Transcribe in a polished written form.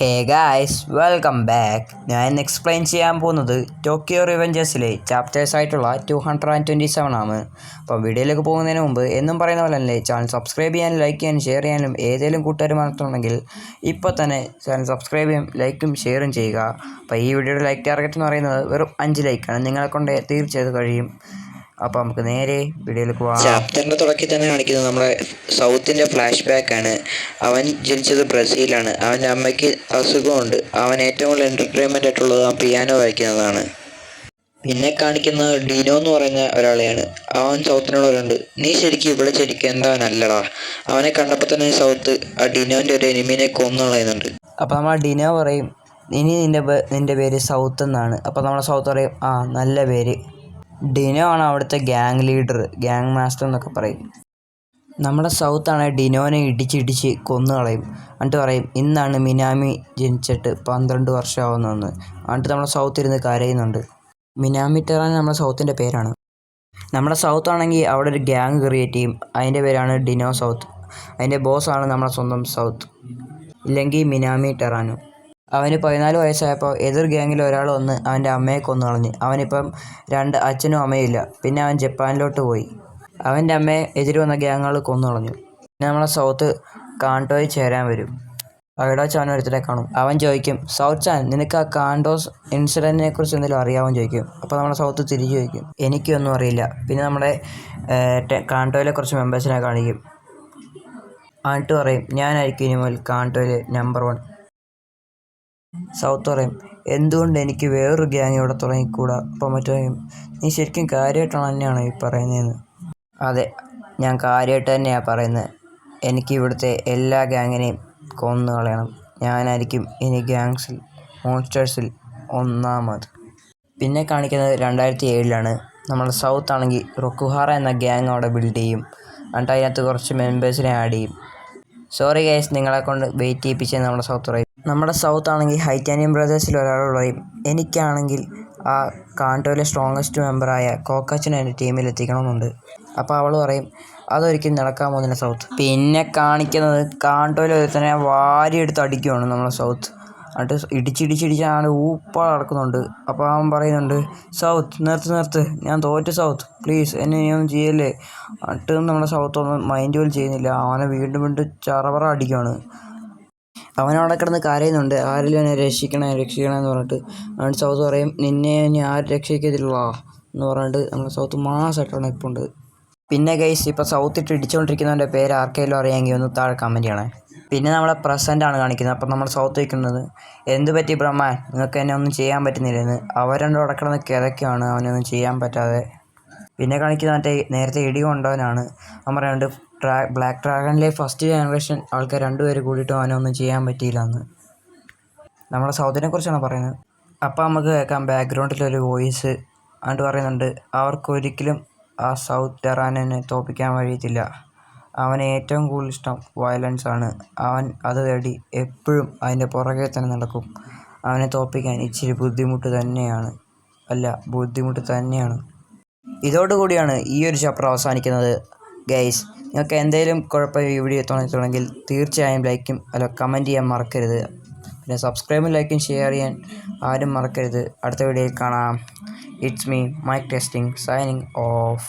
Hey guys, welcome back. ഞാൻ ഇന്ന് explain ചെയ്യാൻ പോകുന്നത് ടോക്കിയോ റിവെഞ്ചേഴ്സിലെ ചാപ്റ്റേഴ്സ് ആയിട്ടുള്ള 227 ആണ്. അപ്പോൾ വീഡിയോയിലേക്ക് പോകുന്നതിന് മുമ്പ് എന്നും പറയുന്ന പോലെ തന്നെ ചാനൽ സബ്സ്ക്രൈബ് ചെയ്യാനും ലൈക്ക് ചെയ്യാനും ഷെയർ ചെയ്യാനും ഏതെങ്കിലും കൂട്ടുകാർ മാത്രമുണ്ടെങ്കിൽ ഇപ്പോൾ തന്നെ ചാനൽ സബ്സ്ക്രൈബ് ചെയ്യും, ലൈക്കും ഷെയറും ചെയ്യുക. അപ്പോൾ ഈ വീഡിയോയുടെ ലൈക്ക് ടാർഗറ്റ് എന്ന് പറയുന്നത് വെറും 5 ലൈക്കാണ്. നിങ്ങളെ കൊണ്ട് തീർച്ചയായും കഴിയും. അപ്പോൾ നമുക്ക് നേരെ വീഡിയോയിലേക്ക് പോകാം. ചാപ്റ്ററിൻ്റെ തുടക്കത്തിൽ തന്നെ കാണിക്കുന്നത് നമ്മുടെ സൗത്തിൻ്റെ ഫ്ലാഷ് ബാക്കാണ്. അവൻ ജനിച്ചത് ബ്രസീലാണ്. അവൻ്റെ അമ്മയ്ക്ക് അസുഖമുണ്ട്. അവൻ ഏറ്റവും കൂടുതൽ എൻ്റർടൈൻമെൻ്റ് ആയിട്ടുള്ളത് ആ പിയാനോ വായിക്കുന്നതാണ്. പിന്നെ കാണിക്കുന്നത് ഡിനോ എന്ന് പറയുന്ന ഒരാളെയാണ്. അവൻ സൗത്തിനോട് പറയുന്നുണ്ട്, നീ ശരിക്കും ഇവിടെ ശരിക്കും എന്താ നല്ലടാ. അവനെ കണ്ടപ്പോൾ തന്നെ സൗത്ത് ആ ഡിനോൻ്റെ ഒരു എനിമീനെ കൊന്നു കളയുന്നുണ്ട്. അപ്പോൾ നമ്മൾ ഡിനോ പറയും, ഇനി നിൻ്റെ പേര് സൗത്ത് എന്നാണ്. അപ്പോൾ നമ്മുടെ സൗത്ത് പറയും, ആ നല്ല പേര്. ഡിനോ ആണ് അവിടുത്തെ ഗ്യാങ് ലീഡർ, ഗ്യാങ് മാസ്റ്റർ എന്നൊക്കെ പറയും. നമ്മുടെ സൗത്താണെങ്കിൽ ഡിനോനെ ഇടിച്ചിടിച്ച് കൊന്നു കളയും. എന്നിട്ട് പറയും, ഇന്നാണ് മിനാമി ജനിച്ചിട്ട് 12 വർഷമാവുന്നതെന്ന്. എന്നിട്ട് നമ്മുടെ സൗത്ത് ഇരുന്ന് കരയുന്നുണ്ട്. മിനാമി ടെറാൻ നമ്മുടെ സൗത്തിൻ്റെ പേരാണ്. നമ്മുടെ സൗത്ത് ആണെങ്കിൽ അവിടെ ഒരു ഗ്യാങ് ക്രിയേറ്റ് ചെയ്യും. അതിൻ്റെ പേരാണ് ഡിനോ സൗത്ത്. അതിൻ്റെ ബോസാണ് നമ്മുടെ സ്വന്തം സൗത്ത്, ഇല്ലെങ്കിൽ മിനാമി ടെറാനു. അവന് 14 വയസ്സായപ്പോൾ എതിർ ഗ്യാങ്ങിൽ ഒരാൾ വന്ന് അവൻ്റെ അമ്മയെ കൊന്നു കളഞ്ഞ്. അവനിപ്പം 2 അച്ഛനും അമ്മയും ഇല്ല. പിന്നെ അവൻ ജപ്പാനിലോട്ട് പോയി. അവൻ്റെ അമ്മയെ എതിര് വന്ന ഗ്യാങ്ങുകൾ കൊന്നു കളഞ്ഞു. പിന്നെ നമ്മളെ സൗത്ത് കാണ്ടോയിൽ ചേരാൻ വരും. അവിടെ വെച്ച് അവൻ ഒരുത്തരെ കാണും. അവൻ ചോദിക്കും, സൗത്ത് ചാൻ, നിനക്ക് ആ കാണ്ടോസ് ഇൻസിഡൻറ്റിനെ കുറിച്ച് എന്തെങ്കിലും അറിയാമെന്ന് ചോദിക്കും. അപ്പോൾ നമ്മുടെ സൗത്ത് തിരിച്ചു ചോദിക്കും, എനിക്കൊന്നും അറിയില്ല. പിന്നെ നമ്മുടെ കാണ്ടോയിലെ കുറച്ച് മെമ്പേഴ്സിനെ കാണിക്കും. എന്നിട്ട് പറയും, ഞാനായിരിക്കും ഇനി മുതൽ കാണ്ടോയിൽ നമ്പർ 1. സൗത്ത് പറയും, എന്തുകൊണ്ട് എനിക്ക് വേറൊരു ഗ്യാങ് ഇവിടെ തുടങ്ങിക്കൂടാ. അപ്പോൾ മറ്റേ, നീ ശരിക്കും കാര്യമായിട്ടാണ് തന്നെയാണ് ഈ പറയുന്നതെന്ന്. അതെ, ഞാൻ കാര്യമായിട്ട് തന്നെയാണ് പറയുന്നത്. എനിക്ക് ഇവിടുത്തെ എല്ലാ ഗ്യാങ്ങിനെയും കൊന്നു കളയണം. ഞാനായിരിക്കും ഇനി ഗ്യാങ്സിൽ, മോൺസ്റ്റേഴ്സിൽ ഒന്നാമത്. പിന്നെ കാണിക്കുന്നത് 2007 നമ്മൾ സൗത്ത് ആണെങ്കിൽ റൊക്കുഹാറ എന്ന ഗ്യാങ് അവിടെ ബിൽഡ് ചെയ്യും. എന്നിട്ട് അതിനകത്ത് കുറച്ച് മെമ്പേഴ്സിനെ ആഡ് ചെയ്യും. സോറി ഗൈസ്, നിങ്ങളെ കൊണ്ട് വെയിറ്റ് ചെയ്യിപ്പിച്ചെന്ന് നമ്മുടെ സൗത്ത് പറയും. നമ്മുടെ സൗത്ത് ആണെങ്കിൽ ഹൈറ്റാനിയം ബ്രദേഴ്സിൽ ഒരാളോട് പറയും, എനിക്കാണെങ്കിൽ ആ കാണ്ടോയിലെ സ്ട്രോങ്ങസ്റ്റ് മെമ്പറായ കോക്കച്ചിനെ എൻ്റെ ടീമിൽ എത്തിക്കണമെന്നുണ്ട്. അപ്പോൾ അവൾ പറയും, അതൊരിക്കലും നടക്കാൻ പോകുന്നില്ല സൗത്ത്. പിന്നെ കാണിക്കുന്നത് കാണ്ടോയിൽ ഒരുത്തനെ വാരിയെടുത്ത് അടിക്കുവാണ് നമ്മളെ സൗത്ത്. എന്നിട്ട് ഇടിച്ചിടിച്ചിടിച്ച് അങ്ങനെ ഊപ്പാട് നടക്കുന്നുണ്ട്. അപ്പോൾ അവൻ പറയുന്നുണ്ട്, സൗത്ത് നിർത്ത്, ഞാൻ തോറ്റു സൗത്ത്, പ്ലീസ് എന്നെ ഇനിയൊന്നും ചെയ്യല്ലേ. എന്നിട്ട് നമ്മുടെ സൗത്ത് ഒന്നും മൈൻഡ് പോലും ചെയ്യുന്നില്ല. അവനെ വീണ്ടും ചറപറ അടിക്കുകയാണ്. അവനവിടെ കിടന്ന് കരയുന്നുണ്ട്, ആരെങ്കിലും എന്നെ രക്ഷിക്കണമെന്ന് പറഞ്ഞിട്ട്. എന്നിട്ട് സൗത്ത് പറയും, നിന്നെ ഇനി ആരും രക്ഷിക്കത്തില്ല എന്ന് പറഞ്ഞിട്ട് നമ്മുടെ സൗത്ത് മാസമായിട്ടാണ് ഇപ്പോൾ ഉണ്ട്. പിന്നെ ഗൈസ്, ഇപ്പോൾ സൗത്ത് ഇട്ട് ഇടിച്ചുകൊണ്ടിരിക്കുന്നവൻ്റെ പേര് ആർക്കെങ്കിലും അറിയാമെങ്കിൽ ഒന്ന് താഴെ കമൻറ്റ് ചെയ്യണേ. പിന്നെ നമ്മളെ പ്രസൻ്റാണ് കാണിക്കുന്നത്. അപ്പോൾ നമ്മൾ സൗത്ത് വയ്ക്കുന്നത്, എന്ത് പറ്റി ബ്രഹ്മാൻ, നിങ്ങൾക്ക് എന്നെ ഒന്നും ചെയ്യാൻ പറ്റുന്നില്ലെന്ന്. അവരെൻ്റെ അവിടെ കിടന്ന് കിതയ്ക്കുകയാണ്, അവനൊന്നും ചെയ്യാൻ പറ്റാതെ. പിന്നെ കാണിക്കുന്ന മറ്റേ നേരത്തെ ഇടി കൊണ്ടവനാണ്. അവൻ പറയുന്നുണ്ട്, ബ്ലാക്ക് ഡ്രാഗണിലെ ഫസ്റ്റ് ജനറേഷൻ ആൾക്കാർ 2 പേര് കൂടിയിട്ടും അവനൊന്നും ചെയ്യാൻ പറ്റിയില്ല എന്ന്. നമ്മുടെ സൗത്തിനെ കുറിച്ചാണ് പറയുന്നത്. അപ്പോൾ നമുക്ക് കേൾക്കാം ബാക്ക്ഗ്രൗണ്ടിലൊരു വോയിസ്. എന്നിട്ട് പറയുന്നുണ്ട്, അവർക്കൊരിക്കലും ആ സൗത്ത് ടെറാനെ തോൽപ്പിക്കാൻ കഴിയത്തില്ല. അവന് ഏറ്റവും കൂടുതൽ ഇഷ്ടം വയലൻസ് ആണ്. അവൻ അത് തേടി എപ്പോഴും അതിൻ്റെ പുറകെ തന്നെ നടക്കും. അവനെ തോൽപ്പിക്കാൻ ഇച്ചിരി ബുദ്ധിമുട്ട് തന്നെയാണ്. ഇതോടുകൂടിയാണ് ഈ ഒരു ചാപ്റ്റർ അവസാനിക്കുന്നത്. ഗൈസ്, നിങ്ങൾക്ക് എന്തെങ്കിലും കുഴപ്പം ഈ വീഡിയോ തോന്നിയിട്ടുണ്ടെങ്കിൽ തീർച്ചയായും ലൈക്കും കമൻറ്റ് ചെയ്യാൻ മറക്കരുത്. പിന്നെ സബ്സ്ക്രൈബും ലൈക്കും ഷെയർ ചെയ്യാൻ ആരും മറക്കരുത്. അടുത്ത വീഡിയോയിൽ കാണാം. It's me Mike testing signing of.